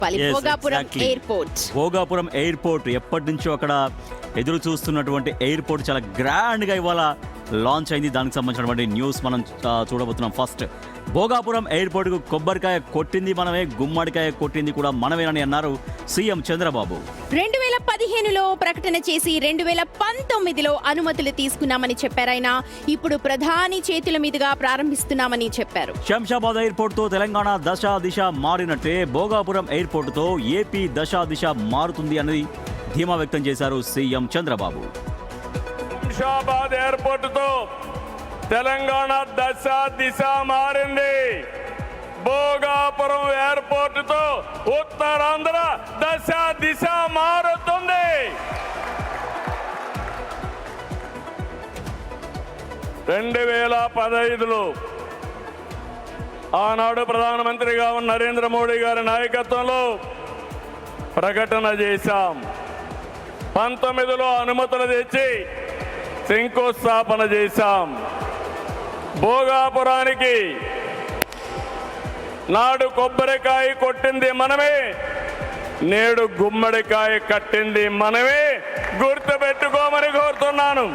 చెప్పాలి. Bhogapuram airport. Bhogapuram airport ఎప్పటి నుంచో అక్కడ ఎదురు చూస్తున్నటువంటి ఎయిర్పోర్ట్ చాలా గ్రాండ్గా ఇవాళ లాంచ్ అయింది. దానికి సంబంధించినటువంటి న్యూస్ మనం చూడబోతున్నాం. ఫస్ట్ భోగాపురం ఎయిర్పోర్ట్కు కొబ్బరికాయ కొట్టింది మనమే, గుమ్మడికాయ కొట్టింది కూడా మనమేనని అన్నారు సీఎం చంద్రబాబు. 2015లో ప్రకటన చేసి 2019లో అనుమతులు తీసుకున్నామని చెప్పారాయన. ఇప్పుడు ప్రధాని చేతుల మీదుగా ప్రారంభిస్తున్నామని చెప్పారు. శంషాబాద్ ఎయిర్పోర్ట్తో తెలంగాణ దశ దిశ మారినట్టే భోగాపురం ఎయిర్పోర్టుతో ఏపీ దశ దిశ మారుతుంది అన్నది ధీమా వ్యక్తం చేశారు సీఎం చంద్రబాబు. శంషాబాద్ ఎయిర్పోర్టుతో తెలంగాణ దశ దిశ మారింది. భోగాపురం ఎయిర్పోర్టుతో ఉత్తరాంధ్ర దశ దిశ మారుతుంది. 2015లో ఆనాడు ప్రధానమంత్రిగా ఉన్న నరేంద్ర మోడీ గారి నాయకత్వంలో ప్రకటన చేశాం. 19లో అనుమతులు తెచ్చి శంకుస్థాపన చేశాం. భోగాపురానికి నాడు కొబ్బరికాయ కొట్టింది మనమే, నేడు గుమ్మడికాయ కట్టింది మనమే. గుర్తుపెట్టుకోమని కోరుతున్నాను.